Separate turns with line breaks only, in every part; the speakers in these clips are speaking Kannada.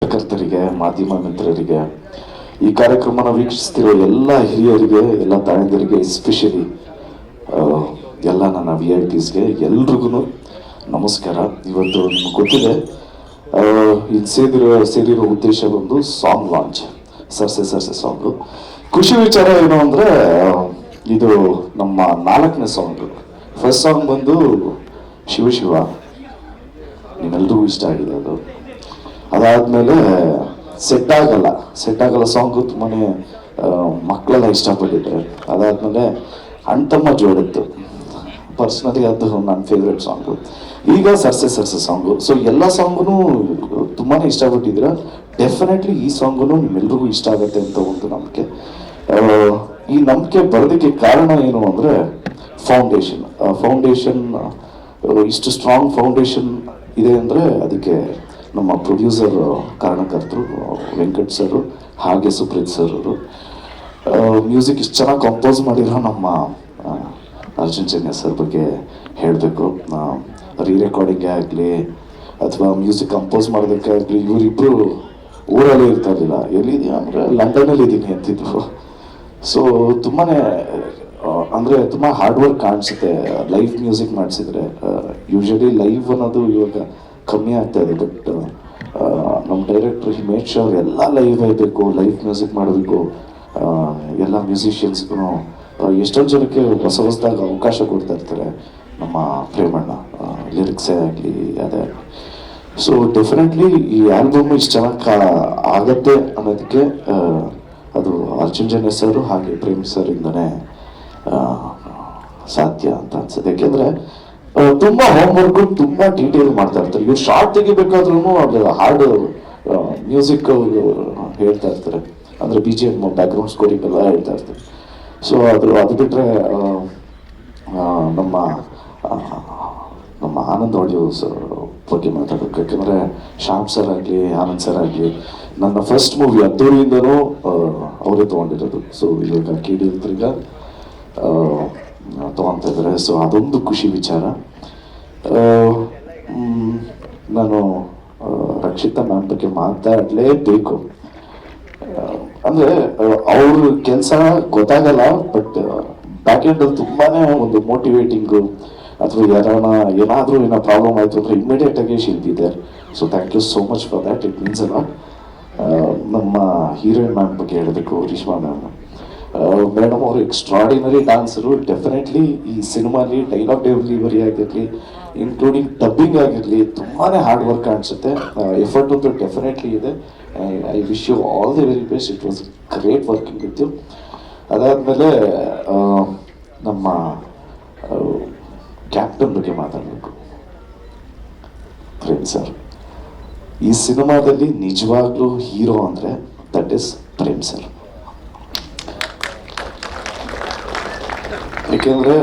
ಪತ್ರಕರ್ತರಿಗೆ, ಮಾಧ್ಯಮ ಮಿತ್ರರಿಗೆ, ಈ ಕಾರ್ಯಕ್ರಮನ ವೀಕ್ಷಿಸ್ತಿರೋ ಎಲ್ಲ ಹಿರಿಯರಿಗೆ, ಎಲ್ಲ ತಾಯಂದಿರಿಗೆ, ಎಸ್ಪೆಷಲಿ ಎಲ್ಲ ನನ್ನ VIPsಗೆ ಎಲ್ರಿಗೂ ನಮಸ್ಕಾರ. ಇವತ್ತು ನಿಮ್ಗೆ ಗೊತ್ತಿದೆ, ಇದು ಸೇರಿರೋ ಉದ್ದೇಶ ಒಂದು ಸಾಂಗ್ ಲಾಂಚ್, ಸರ್ಸೆ ಸಾಂಗು. ಖುಷಿ ವಿಚಾರ ಏನು ಅಂದರೆ, ಇದು ನಮ್ಮ 4ನೇ ಸಾಂಗು. ಫಸ್ಟ್ ಸಾಂಗ್ ಬಂದು ಶಿವ ನಿಮ್ಮೆಲ್ರಿಗೂ ಇಷ್ಟ ಆಗಿದೆ ಅದು. ಅದಾದಮೇಲೆ ಸೆಟ್ ಆಗಲ್ಲ ಸಾಂಗು ತುಂಬಾ ಮಕ್ಕಳೆಲ್ಲ ಇಷ್ಟಪಟ್ಟಿದ್ದಾರೆ. ಅದಾದಮೇಲೆ ಅಣ್ತಮ್ಮ ಜೋಡಿತ್ತು, ಪರ್ಸ್ನಲಿ ಅದು ನನ್ನ ಫೇವ್ರೆಟ್ ಸಾಂಗು. ಈಗ ಸರ್ಸೆ ಸಾಂಗು. ಸೊ ಎಲ್ಲ ಸಾಂಗೂ ತುಂಬಾ ಇಷ್ಟಪಟ್ಟಿದ್ದೀರ. ಡೆಫಿನೆಟ್ಲಿ ಈ ಸಾಂಗು ನಿಮ್ಮೆಲ್ರಿಗೂ ಇಷ್ಟ ಆಗುತ್ತೆ ಅಂತ ಒಂದು ನಂಬಿಕೆ. ಈ ನಂಬಿಕೆ ಬರೋದಕ್ಕೆ ಕಾರಣ ಏನು ಅಂದರೆ ಫೌಂಡೇಶನ್ ಇಷ್ಟು ಸ್ಟ್ರಾಂಗ್ ಫೌಂಡೇಶನ್ ಇದೆ ಅಂದರೆ ಅದಕ್ಕೆ ನಮ್ಮ ಪ್ರೊಡ್ಯೂಸರ್ ಕಾರಣಕರ್ತರು ವೆಂಕಟ್ ಸರು, ಹಾಗೆ ಸುಪ್ರೀತ್ ಸರ್ ಅವರು. ಮ್ಯೂಸಿಕ್ ಇಷ್ಟು ಚೆನ್ನಾಗಿ ಕಂಪೋಸ್ ಮಾಡಿರೋ ನಮ್ಮ ಅರ್ಜುನ್ ಜನ್ಯ ಸರ್ ಬಗ್ಗೆ ಹೇಳಬೇಕು. ರೆಕಾರ್ಡಿಂಗೇ ಆಗಲಿ ಅಥವಾ ಮ್ಯೂಸಿಕ್ ಕಂಪೋಸ್ ಮಾಡೋದಕ್ಕೆ ಆಗಲಿ, ಇವರಿಬ್ಬರು ಊರಲ್ಲೇ ಇರ್ತಾ ಇರಲಿಲ್ಲ. ಎಲ್ಲಿದೆಯಾ ಅಂದರೆ ಲಂಡನಲ್ಲಿ ಇದ್ದೀನಿ ಅಂತಿದ್ರು. ಸೊ ತುಂಬಾ ಅಂದರೆ ತುಂಬ ಹಾರ್ಡ್ ವರ್ಕ್ ಕಾಣಿಸುತ್ತೆ ಲೈವ್ ಮ್ಯೂಸಿಕ್ ಮಾಡಿಸಿದ್ರೆ. ಯೂಶಲಿ ಲೈವ್ ಅನ್ನೋದು ಇವಾಗ ಕಮ್ಮಿ ಆಗ್ತಾ ಇದೆ. ಬಟ್ ನಮ್ಮ ಡೈರೆಕ್ಟ್ರು ಹಿಮೇಶ್ ಅವ್ರು ಎಲ್ಲ ಲೈವ್ ಆಗಬೇಕು, ಲೈವ್ ಮ್ಯೂಸಿಕ್ ಮಾಡಬೇಕು. ಎಲ್ಲ ಮ್ಯೂಸಿಷಿಯನ್ಸ್ಗೂ ಎಷ್ಟೊಂದು ಜನಕ್ಕೆ ಹೊಸದಾಗಿ ಅವಕಾಶ ಕೊಡ್ತಾ ಇರ್ತಾರೆ ನಮ್ಮ ಪ್ರೇಮಣ್ಣ, ಲಿರಿಕ್ಸೇ ಆಗಲಿ ಅದೇ. ಸೊ ಡೆಫಿನೆಟ್ಲಿ ಈ ಆಲ್ಬಮ್ ಇಷ್ಟು ಚೆನ್ನಾಗಿ ಆಗತ್ತೆ ಅನ್ನೋದಕ್ಕೆ ಅದು ಅರ್ಜುನ್ ಜನ್ಯ ಸರ್ ಹಾಗೆ ಪ್ರೇಮ್ ಸರ್ ಇಂದನೇ ಸಾಧ್ಯ ಅಂತ ಅನ್ಸುತ್ತೆ. ಯಾಕೆಂದರೆ ತುಂಬ ಹೋಮ್ವರ್ಕು ತುಂಬ ಡೀಟೇಲ್ ಮಾಡ್ತಾ ಇರ್ತಾರೆ. ಇವ್ರು ಶಾರ್ಟ್ ತೆಗಿಬೇಕಾದ್ರೂ ಅದು ಹಾರ್ಡ್ ಮ್ಯೂಸಿಕ್ ಹೇಳ್ತಾ ಇರ್ತಾರೆ, ಅಂದರೆ BGM ಬ್ಯಾಕ್ಗ್ರೌಂಡ್ ಸ್ಕೋರಿಂಗೆಲ್ಲ ಹೇಳ್ತಾ ಇರ್ತಾರೆ. ಸೊ ಅದು ಬಿಟ್ಟರೆ ನಮ್ಮ ಆನಂದ್ ಆಡಿಯೋ ಸರ್ ಬಗ್ಗೆ ಮಾತಾಡಬೇಕು. ಯಾಕೆಂದರೆ ಶ್ಯಾಮ್ ಸರ್ ಆಗಲಿ, ಆನಂದ್ ಸರ್ ಆಗಲಿ, ನನ್ನ ಫಸ್ಟ್ ಮೂವಿ ಅದ್ದೂರಿಯಿಂದನೂ ಅವರೇ ತೊಗೊಂಡಿರೋದು. ಸೊ ಇವಾಗ KD ಈಗ ತೊಗೊತಾ ಇದ್ದಾರೆ. ಸೊ ಅದೊಂದು ಖುಷಿ ವಿಚಾರ. ನಾನು ರಕ್ಷಿತಾ ಮ್ಯಾಮ್ ಬಗ್ಗೆ ಮಾತಾಡಲೇಬೇಕು. ಅಂದರೆ ಅವ್ರ ಕೆಲಸ ಗೊತ್ತಾಗಲ್ಲ, ಬಟ್ ಬ್ಯಾಕ್ ಎಂಡಲ್ಲಿ ತುಂಬಾ ಒಂದು ಮೋಟಿವೇಟಿಂಗು, ಅಥವಾ ಏನಾದರೂ ಪ್ರಾಬ್ಲಮ್ ಆಯಿತು ಅಂದರೆ ಇಮಿಡಿಯೇಟಾಗಿ shall be there. So thank you so much for that, it means ಅಲ್ಲ. ನಮ್ಮ ಹೀರೋಯಿನ್ ಮ್ಯಾಮ್ ಬಗ್ಗೆ ಹೇಳಬೇಕು, ರಿಶ್ಮಾ ಮ್ಯಾಮ್. ಮೇಡಮ್ ಅವರು ಎಕ್ಸ್ಟ್ರಾಡಿನರಿ ಡಾನ್ಸರು. ಡೆಫಿನೆಟ್ಲಿ ಈ ಸಿನಿಮಾಲಿ ಡೈಲಾಗ್ ಡೆಲಿವರಿ ಆಗಿರಲಿ, ಇನ್ಕ್ಲೂಡಿಂಗ್ ಡಬ್ಬಿಂಗ್ ಆಗಿರಲಿ, ತುಂಬಾ ಹಾರ್ಡ್ ವರ್ಕ್ ಕಾಣಿಸುತ್ತೆ. ಎಫರ್ಟ್ ಅಂತೂ ಡೆಫಿನೆಟ್ಲಿ ಇದೆ. I wish you all the very best. It was great working with you. ಅದಾದಮೇಲೆ ನಮ್ಮ ಕ್ಯಾಪ್ಟನ್ ಬಗ್ಗೆ ಮಾತಾಡಬೇಕು, ಪ್ರೇಮ್ ಸರ್. ಈ ಸಿನಿಮಾದಲ್ಲಿ ನಿಜವಾಗ್ಲೂ ಹೀರೋ ಅಂದರೆ ದಟ್ ಈಸ್ ಪ್ರೇಮ್ ಸರ್. ಏಕೆಂದರೆ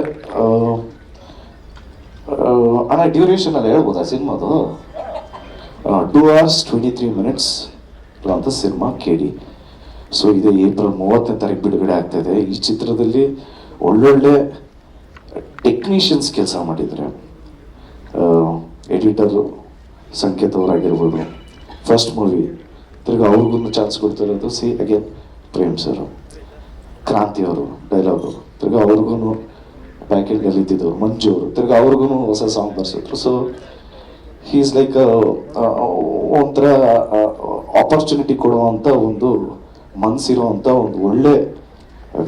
ಅಣ್ಣ ಡ್ಯೂರೇಷನಲ್ಲಿ ಹೇಳ್ಬೋದಾ ಸಿನಿಮಾದು? 2 hours 23 minutes ಅಂತ ಸಿನಿಮಾ KD. ಸೊ ಇದು ಏಪ್ರಿಲ್ 30ನೇ ತಾರೀಕು ಬಿಡುಗಡೆ ಆಗ್ತಾಯಿದೆ. ಈ ಚಿತ್ರದಲ್ಲಿ ಒಳ್ಳೊಳ್ಳೆ ಟೆಕ್ನಿಷಿಯನ್ಸ್ ಕೆಲಸ ಮಾಡಿದ್ದಾರೆ. ಎಡಿಟರು ಸಂಕೇತ್ ಅವರಾಗಿರ್ಬೋದು, ಫಸ್ಟ್ ಮೂವಿ ತಿರ್ಗಿ ಅವ್ರಿಗೂ ಚಾನ್ಸ್ ಕೊಡ್ತಿರೋದು ಅಗೇನ್ ಪ್ರೇಮ್ ಸರ್. ಕ್ರಾಂತಿ ಅವರು ಡೈಲಾಗು, ತಿರ್ಗಿ ಅವ್ರಿಗೂ ಪ್ಯಾಕೆಟ್ನಲ್ಲಿ ಇದ್ದಿದ್ದು ಮಂಜು ಅವರು, ತಿರ್ಗಿ ಅವ್ರಿಗೂ ಹೊಸ ಸಾಂಗ್ ಬರ್ಸಿದ್ರು. ಸೊ ಹೀ ಈಸ್ ಲೈಕ್ ಒಂಥರ ಆಪರ್ಚುನಿಟಿ ಕೊಡುವಂಥ ಒಂದು ಮನಸ್ಸಿರುವಂಥ ಒಂದು ಒಳ್ಳೆ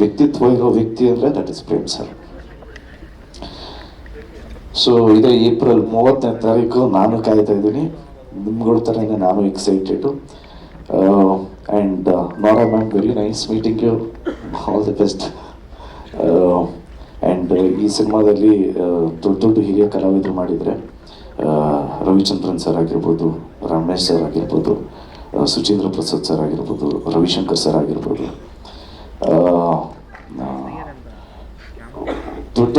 ವ್ಯಕ್ತಿತ್ವ ಇರೋ ವ್ಯಕ್ತಿ ಅಂದರೆ that is Prem sir. So ಇದೇ ಏಪ್ರಿಲ್ 30ನೇ ತಾರೀಕು ನಾನು ಕಾಯ್ತಾ ಇದ್ದೀನಿ. ನಿಮ್ಗಳ ಥರನೇ ನಾನು excited. And Nora ma'am, very nice meeting you, all the best. And ಈ ಸಿನಿಮಾದಲ್ಲಿ ದೊಡ್ಡ ಹಿರಿಯ ಕಲಾವಿದರು ಮಾಡಿದರೆ ರವಿಚಂದ್ರನ್ ಸರ್ ಆಗಿರ್ಬೋದು, ರಮೇಶ್ ಸರ್ ಆಗಿರ್ಬೋದು, ಸುಚೀಂದ್ರ ಪ್ರಸಾದ್ ಸರ್ ಆಗಿರ್ಬೋದು, ರವಿಶಂಕರ್ ಸರ್ ಆಗಿರ್ಬೋದು, ದೊಡ್ಡ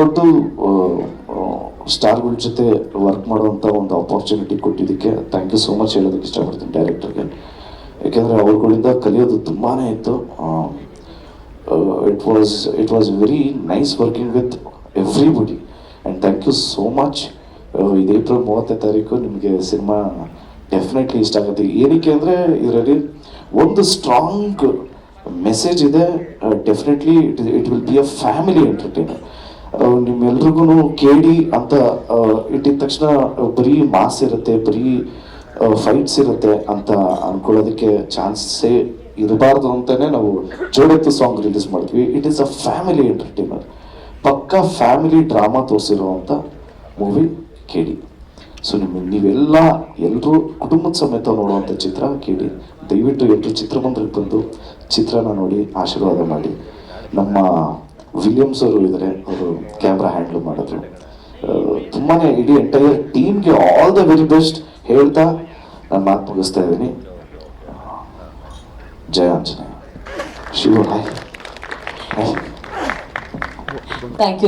ಸ್ಟಾರ್ಗಳ ಜೊತೆ ವರ್ಕ್ ಮಾಡುವಂಥ ಒಂದು ಆಪರ್ಚುನಿಟಿ ಕೊಟ್ಟಿದ್ದಕ್ಕೆ ಥ್ಯಾಂಕ್ ಯು ಸೋ ಮಚ್ ಹೇಳೋದಕ್ಕೆ ಇಷ್ಟಪಡ್ತೀನಿ ಡೈರೆಕ್ಟರ್ಗೆ. ಯಾಕೆಂದರೆ ಅವ್ರುಗಳಿಂದ ಕಲಿಯೋದು ತುಂಬಾ ಇತ್ತು. It was very nice working with everybody and thank you so much. ಇದು ಏಪ್ರಿಲ್ 30ನೇ ತಾರೀಕು ನಿಮಗೆ ಸಿನಿಮಾ ಡೆಫಿನೆಟ್ಲಿ ಇಷ್ಟ ಆಗುತ್ತೆ. ಏನಕ್ಕೆ ಅಂದರೆ ಇದರಲ್ಲಿ ಒಂದು ಸ್ಟ್ರಾಂಗ್ ಮೆಸೇಜ್ ಇದೆ. Definitely it will be a family entertainer. ನಿಮ್ಮೆಲ್ರಿಗೂ ಕೇಳಿ ಅಂತ ಇಟ್ಟಿದ ತಕ್ಷಣ ಬರೀ ಮಾಸ್ ಇರುತ್ತೆ, ಬರೀ ಫೈಟ್ಸ್ ಇರುತ್ತೆ ಅಂತ ಅನ್ಕೊಳ್ಳೋದಕ್ಕೆ ಚಾನ್ಸೇ ಇರಬಾರ್ದು ಅಂತಲೇ ನಾವು ಜೋಡೆತ್ತು ಸಾಂಗ್ ರಿಲೀಸ್ ಮಾಡಿದ್ವಿ. It is a family entertainer, ಪಕ್ಕಾ ಫ್ಯಾಮಿಲಿ ಡ್ರಾಮಾ ತೋರಿಸಿರುವಂಥ ಮೂವಿ ಕೇಳಿ. ಸೊ ನೀವೆಲ್ಲ ಎಲ್ಲರೂ ಕುಟುಂಬದ ಸಮೇತ ನೋಡುವಂಥ ಚಿತ್ರ ಕೇಳಿ. ದಯವಿಟ್ಟು ಎಲ್ಲರೂ ಚಿತ್ರಮಂದಿರಕ್ಕೆ ಬಂದು ಚಿತ್ರನ ನೋಡಿ ಆಶೀರ್ವಾದ ಮಾಡಿ. ನಮ್ಮ ವಿಲಿಯಮ್ಸ್ ಅವರು ಇದ್ದಾರೆ, ಅವರು ಕ್ಯಾಮ್ರಾ ಹ್ಯಾಂಡಲ್ ಮಾಡಿದ್ರು. ತುಂಬಾ ಇಡೀ ಎಂಟೈರ್ ಟೀಮ್ಗೆ ಆಲ್ ದ ವೆರಿ ಬೆಸ್ಟ್ ಹೇಳ್ತಾ ನಾನು ಮಾತು ಮುಗಿಸ್ತಾ ಇದ್ದೀನಿ. ಜಯ ಆಂಜನೇಯ. ಶಿವ.
Thank you.